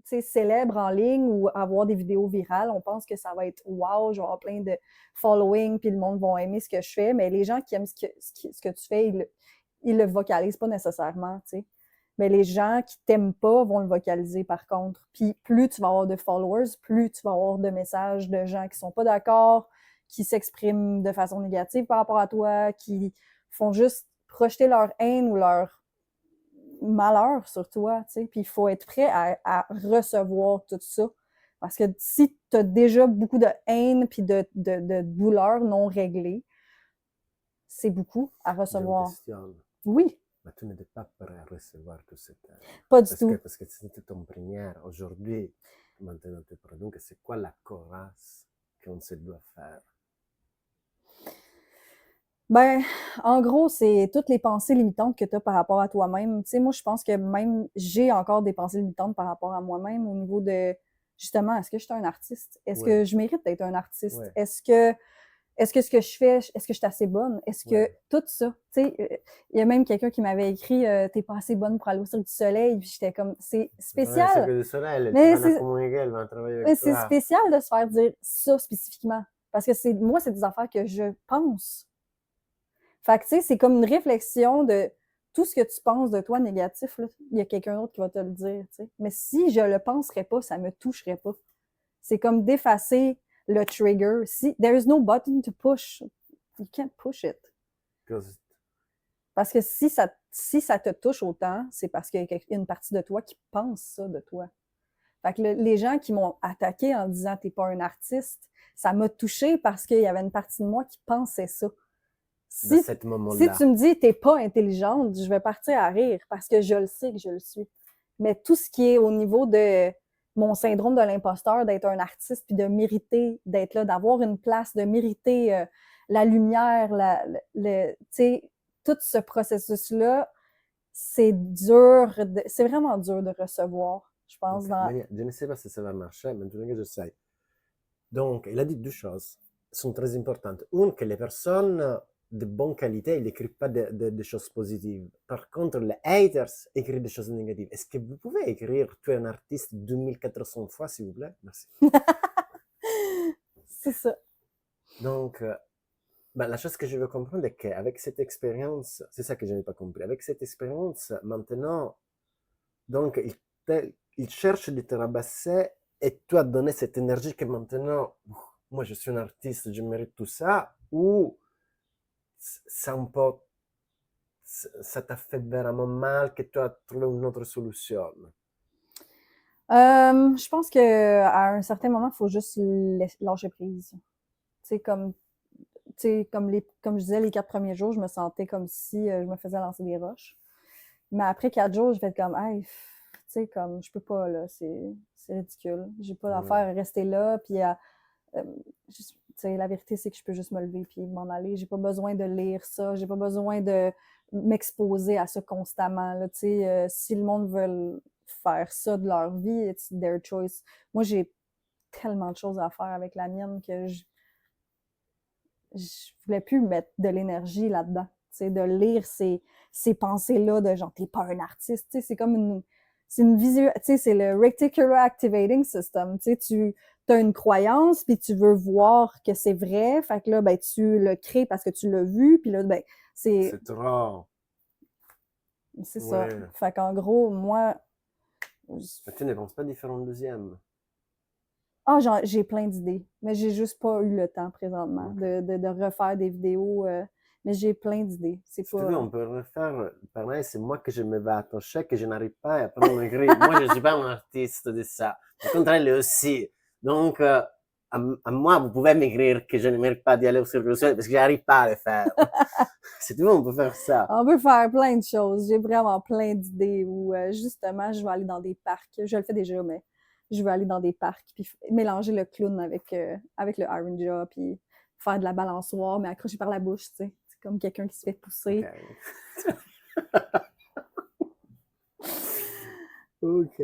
sais, célèbre en ligne ou avoir des vidéos virales, on pense que ça va être wow, je vais avoir plein de following, puis le monde va aimer ce que je fais, mais les gens qui aiment ce que tu fais, ils le vocalisent pas nécessairement, tu sais. Mais les gens qui t'aiment pas vont le vocaliser par contre. Puis plus tu vas avoir de followers, plus tu vas avoir de messages de gens qui sont pas d'accord, qui s'expriment de façon négative par rapport à toi, qui font juste projeter leur haine ou leur malheur sur toi, tu sais. Puis il faut être prêt à recevoir tout ça. Parce que si tu as déjà beaucoup de haine puis de douleur non réglée, c'est beaucoup à Je me recevoir. questionne. Oui, Mais tu n'étais pas prêt à recevoir tout ce temps. pas du tout. Parce que c'était ton première. Aujourd'hui, maintenant tu es prêt. Donc, c'est quoi la chorale qu'on se doit faire? Ben, en gros, c'est toutes les pensées limitantes que tu as par rapport à toi-même. Tu sais, moi, je pense que même j'ai encore des pensées limitantes par rapport à moi-même au niveau de, justement, est-ce que je suis un artiste? Est-ce Ouais, que je mérite d'être un artiste? ouais, Est-ce que ce que je fais, est-ce que je suis assez bonne? Est-ce que ouais. tout ça, tu sais, il y a même quelqu'un qui m'avait écrit, t'es pas assez bonne pour aller au Cirque du Soleil, puis j'étais comme, c'est Dans le spécial, cercle du soleil, tu mais vas à communiquer, elle va travailler avec c'est toi. spécial de se faire dire ça spécifiquement. Parce que moi, c'est des affaires que je pense. Fait que, tu sais, c'est comme une réflexion de tout ce que tu penses de toi négatif, là, il y a quelqu'un d'autre qui va te le dire, tu sais. Mais si je le penserais pas, ça me toucherait pas. C'est comme d'effacer le trigger. Si there is no button to push, you can't push it. Because Parce que si ça te touche autant, c'est parce qu'il y a une partie de toi qui pense ça de toi. Fait que les gens qui m'ont attaqué en disant t'es pas un artiste, ça m'a touché parce qu'il y avait une partie de moi qui pensait ça. dans Si, ce si tu moment-là, me dis t'es pas intelligente, je vais partir à rire parce que je le sais que je le suis. Mais tout ce qui est au niveau de mon syndrome de l'imposteur, d'être un artiste, puis de mériter d'être là, d'avoir une place, de mériter la lumière, tu sais, tout ce processus-là, c'est dur, c'est vraiment dur de recevoir, je pense, ok. dans... Je ne sais pas si ça va marcher, mais tu que je sais. Donc, il a dit deux choses qui sont très importantes. Une, que les personnes de bonne qualité, ils n'écrivent pas des choses positives. Par contre, les haters écrivent des choses négatives. Est-ce que vous pouvez écrire tu es un artiste 2400 fois, s'il vous plaît? Merci. C'est ça. Donc, ben, la chose que je veux comprendre est qu'avec cette expérience, c'est ça que je n'ai pas compris. Avec cette expérience, maintenant, donc, il cherche de te rabasser et tu as donné cette énergie que maintenant, moi je suis un artiste, je mérite tout ça, ou c'est un peu, ça t'a fait vraiment mal que tu as trouvé une autre solution. Je pense que à un certain moment, il faut juste lâcher prise. Tu sais, comme je disais, les 4 premiers jours, je me sentais comme si je me faisais lancer des roches. Mais après 4 jours, je vais être comme, hey, tu sais, comme, je peux pas, là, c'est ridicule. J'ai pas Ouais. d'affaire à rester là, puis tu sais, la vérité, c'est que je peux juste me lever puis m'en aller. J'ai pas besoin de lire ça, j'ai pas besoin de m'exposer à ça constamment, là, tu sais, si le monde veut faire ça de leur vie, it's their choice. Moi, j'ai tellement de choses à faire avec la mienne que je voulais plus mettre de l'énergie là-dedans. Tu sais, de lire ces pensées-là de genre, t'es pas un artiste. Tu sais, c'est une visu, tu sais, c'est le Reticular Activating System. Tu sais, tu as une croyance, puis tu veux voir que c'est vrai. Fait que là, ben, tu le crées parce que tu l'as vu, puis là, ben, C'est trop. c'est ça. Ouais. Fait qu'en gros, moi, Mais tu ne penses pas différent deuxième. j'ai plein d'idées, mais j'ai juste pas eu le temps présentement Ok. de refaire des vidéos, mais j'ai plein d'idées. C'est Si tu veux, pas... on peut refaire. Pareil, c'est moi que je me vais attacher, que je n'arrive pas à prendre le grille. Moi, je ne suis pas un artiste de ça. Par contre, elle aussi. Donc, à moi, vous pouvez m'écrire que je ne mérite pas d'y aller au Cirque du Soleil parce que j'arrive pas à le faire. Si tu veux, on peut faire ça. On peut faire plein de choses. J'ai vraiment plein d'idées où, justement, je vais aller dans des parcs. Je le fais déjà, mais je vais aller dans des parcs puis mélanger le clown avec le Iron Jaw puis faire de la balançoire, mais accroché par la bouche, tu sais. C'est comme quelqu'un qui se fait Ok. pousser. Ok.